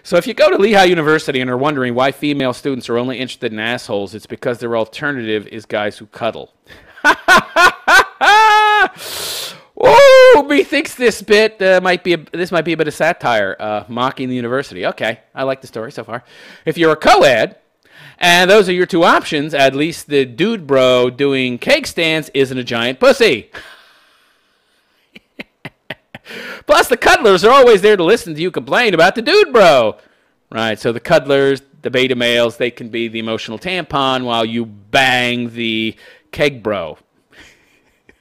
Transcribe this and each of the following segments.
So if you go to Lehigh University and are wondering why female students are only interested in assholes, it's because their alternative is guys who cuddle. Oh, methinks this bit might be a bit of satire, mocking the university. Okay, I like the story so far. If you're a co-ed, and those are your two options, at least the dude bro doing cake stands isn't a giant pussy. Plus, the cuddlers are always there to listen to you complain about the dude bro. Right, so the cuddlers, the beta males, they can be the emotional tampon while you bang the keg bro.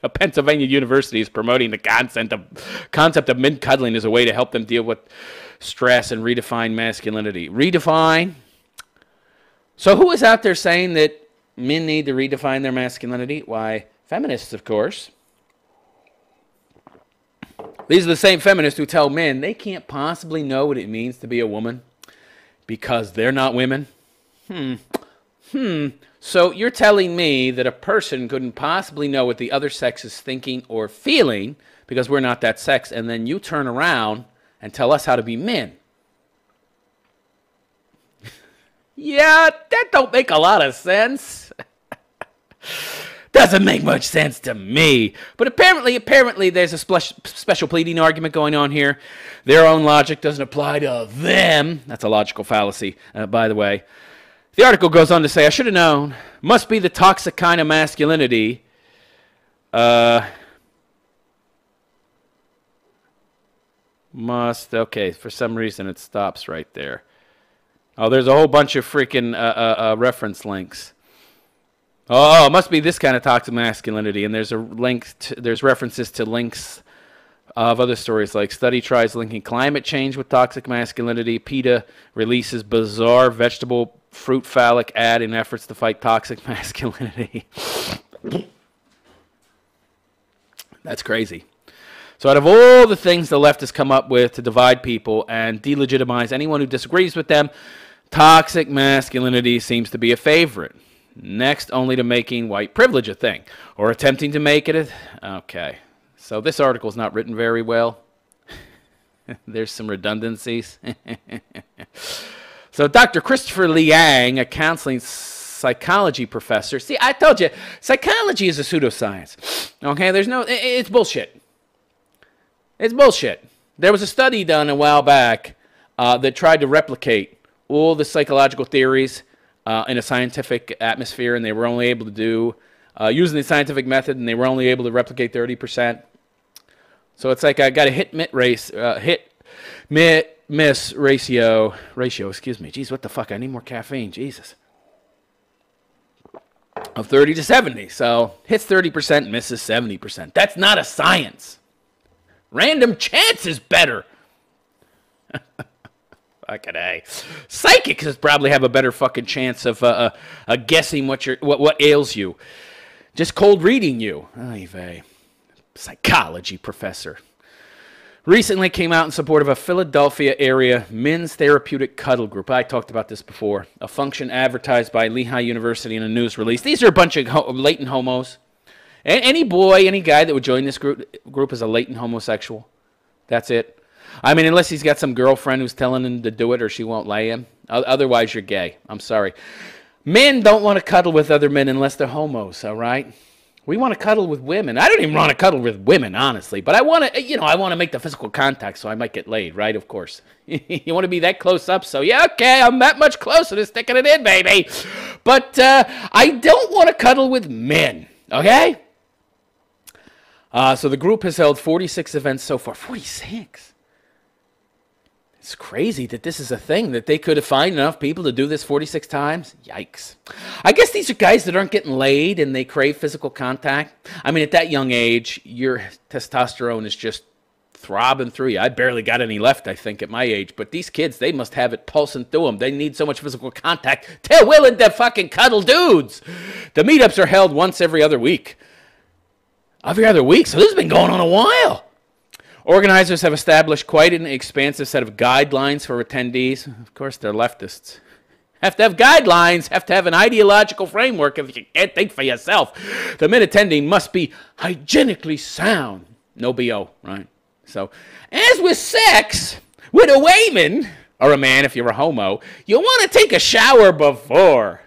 A Pennsylvania university is promoting the concept of men cuddling as a way to help them deal with stress and redefine masculinity. Redefine? So who is out there saying that men need to redefine their masculinity? Why, feminists, of course. These are the same feminists who tell men they can't possibly know what it means to be a woman because they're not women. So you're telling me that a person couldn't possibly know what the other sex is thinking or feeling because we're not that sex, and then you turn around and tell us how to be men. Yeah, that don't make a lot of sense. Doesn't make much sense to me. But apparently there's a special pleading argument going on here. Their own logic doesn't apply to them. That's a logical fallacy, by the way. The article goes on to say, I should have known. Must be the toxic kind of masculinity. Okay, for some reason it stops right there. Oh, there's a whole bunch of freaking reference links. Oh, it must be this kind of toxic masculinity. And there's there's references to links of other stories like study tries linking climate change with toxic masculinity. PETA releases bizarre vegetable fruit phallic ad in efforts to fight toxic masculinity. That's crazy. So out of all the things the left has come up with to divide people and delegitimize anyone who disagrees with them, toxic masculinity seems to be a favorite. Next only to making white privilege a thing, or attempting to make it okay. So this article is not written very well. There's some redundancies. So Dr. Christopher Liang, a counseling psychology professor. See, I told you, psychology is a pseudoscience. Okay, it's bullshit. It's bullshit. There was a study done a while back that tried to replicate all the psychological theories in a scientific atmosphere, and they were only able to do, using the scientific method, and they were only able to replicate 30%. So it's like I got a hit-miss ratio, excuse me. Jeez, what the fuck? I need more caffeine. Jesus. Of 30 to 70. So hits 30%, misses 70%. That's not a science. Random chance is better. Fucking A. Psychics probably have a better fucking chance of guessing what ails you. Just cold reading you. Ay vey. Psychology professor. Recently came out in support of a Philadelphia area men's therapeutic cuddle group. I talked about this before. A function advertised by Lehigh University in a news release. These are a bunch of latent homos. Any boy, any guy that would join this group is a latent homosexual. That's it. I mean, unless he's got some girlfriend who's telling him to do it or she won't lay him. Otherwise, you're gay. I'm sorry. Men don't want to cuddle with other men unless they're homos, all right? We want to cuddle with women. I don't even want to cuddle with women, honestly. But I want to, I want to make the physical contact so I might get laid, right? Of course. You want to be that close up, so yeah, okay, I'm that much closer to sticking it in, baby. But I don't want to cuddle with men, okay? So the group has held 46 events so far. 46? It's crazy that this is a thing, that they could find enough people to do this 46 times. Yikes. I guess these are guys that aren't getting laid and they crave physical contact. I mean, at that young age, your testosterone is just throbbing through you. I barely got any left, I think, at my age. But these kids, they must have it pulsing through them. They need so much physical contact. They're willing to fucking cuddle dudes. The meetups are held once every other week. Every other week? So this has been going on a while. Organizers have established quite an expansive set of guidelines for attendees. Of course, they're leftists. Have to have guidelines, have to have an ideological framework if you can't think for yourself. The men attending must be hygienically sound. No BO, right? So, as with sex, when a women or a man if you're a homo, you want to take a shower before.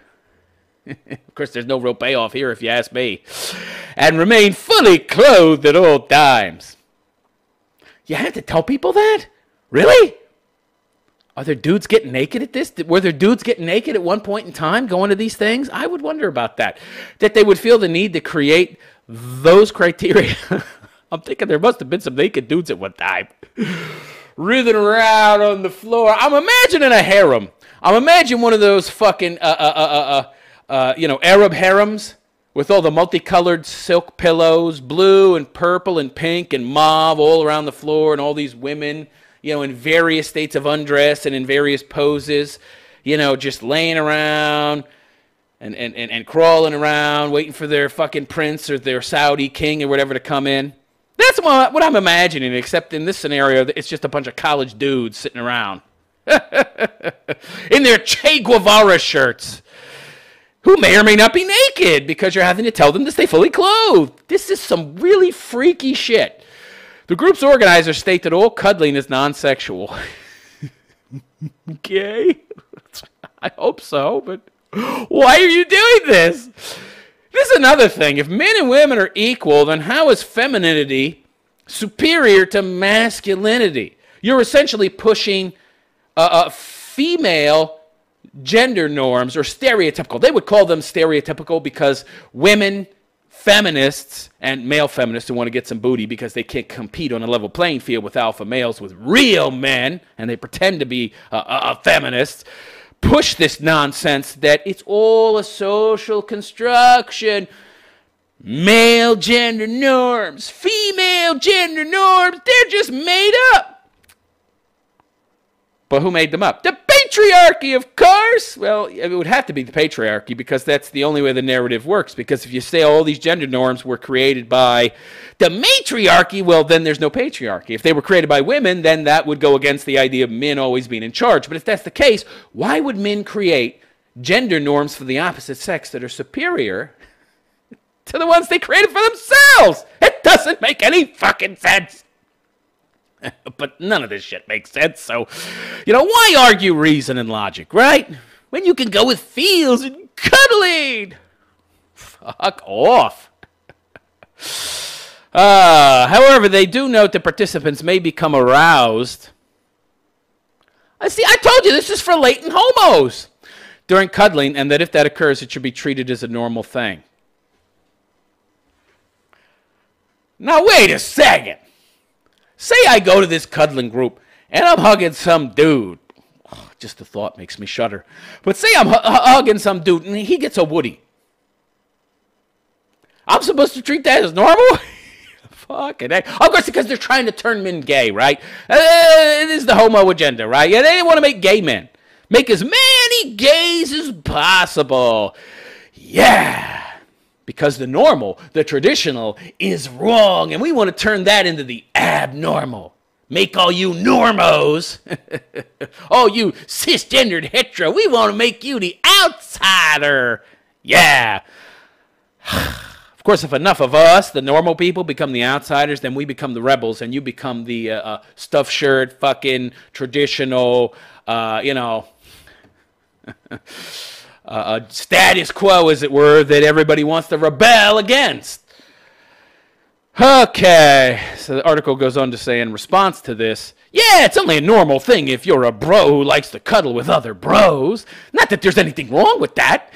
Of course, there's no real payoff here if you ask me. And remain fully clothed at all times. You have to tell people that? Really? Are there dudes getting naked at this? Were there dudes getting naked at one point in time going to these things? I would wonder about that. That they would feel the need to create those criteria. I'm thinking there must have been some naked dudes at one time. Writhing around on the floor. I'm imagining a harem. I'm imagining one of those fucking, Arab harems with all the multicolored silk pillows, blue and purple and pink and mauve all around the floor, and all these women, in various states of undress and in various poses, just laying around and crawling around, waiting for their fucking prince or their Saudi king or whatever to come in. That's what I'm imagining, except in this scenario, it's just a bunch of college dudes sitting around in their Che Guevara shirts, who may or may not be naked because you're having to tell them to stay fully clothed. This is some really freaky shit. The group's organizers state that all cuddling is non-sexual. Okay? I hope so, but why are you doing this? This is another thing. If men and women are equal, then how is femininity superior to masculinity? You're essentially pushing female gender norms, or stereotypical. They would call them stereotypical because women, feminists, and male feminists who want to get some booty because they can't compete on a level playing field with alpha males, with real men, and they pretend to be feminists, push this nonsense that it's all a social construction. Male gender norms, female gender norms, they're just made up. But who made them up? The patriarchy, of course. Well, it would have to be the patriarchy because that's the only way the narrative works. Because if you say all these gender norms were created by the matriarchy, well, then there's no patriarchy. If they were created by women, then that would go against the idea of men always being in charge. But if that's the case, why would men create gender norms for the opposite sex that are superior to the ones they created for themselves? It doesn't make any fucking sense. But none of this shit makes sense, so, why argue reason and logic, right? When you can go with feels and cuddling. Fuck off. However, they do note that participants may become aroused. I told you this is for latent homos during cuddling, and that if that occurs, it should be treated as a normal thing. Now, wait a second. Say I go to this cuddling group, and I'm hugging some dude. Oh, just the thought makes me shudder. But say I'm hugging some dude, and he gets a woody. I'm supposed to treat that as normal? Fucking heck. Of course, because they're trying to turn men gay, right? It is the homo agenda, right? Yeah, they want to make gay men. Make as many gays as possible. Yeah. Because the normal, the traditional, is wrong, and we want to turn that into the abnormal. Make all you normos, all you cisgendered hetero, we want to make you the outsider. Yeah. Of course, if enough of us, the normal people, become the outsiders, then we become the rebels, and you become the stuffed shirt, fucking traditional, status quo, as it were, that everybody wants to rebel against. Okay, so the article goes on to say in response to this, yeah, it's only a normal thing if you're a bro who likes to cuddle with other bros. Not that there's anything wrong with that.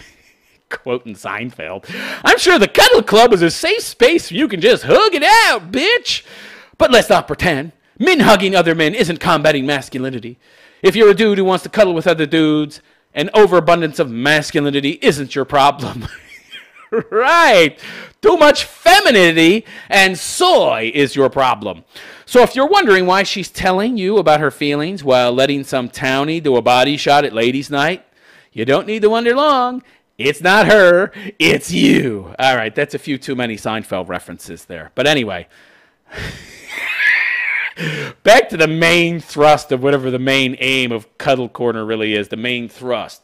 Quoting Seinfeld. I'm sure the Cuddle Club is a safe space where you can just hug it out, bitch. But let's not pretend. Men hugging other men isn't combating masculinity. If you're a dude who wants to cuddle with other dudes, an overabundance of masculinity isn't your problem. Right. Too much femininity and soy is your problem. So if you're wondering why she's telling you about her feelings while letting some townie do a body shot at ladies' night, you don't need to wonder long. It's not her, it's you. All right, that's a few too many Seinfeld references there. But anyway, back to the main thrust of whatever the main aim of Cuddle Corner really is, the main thrust.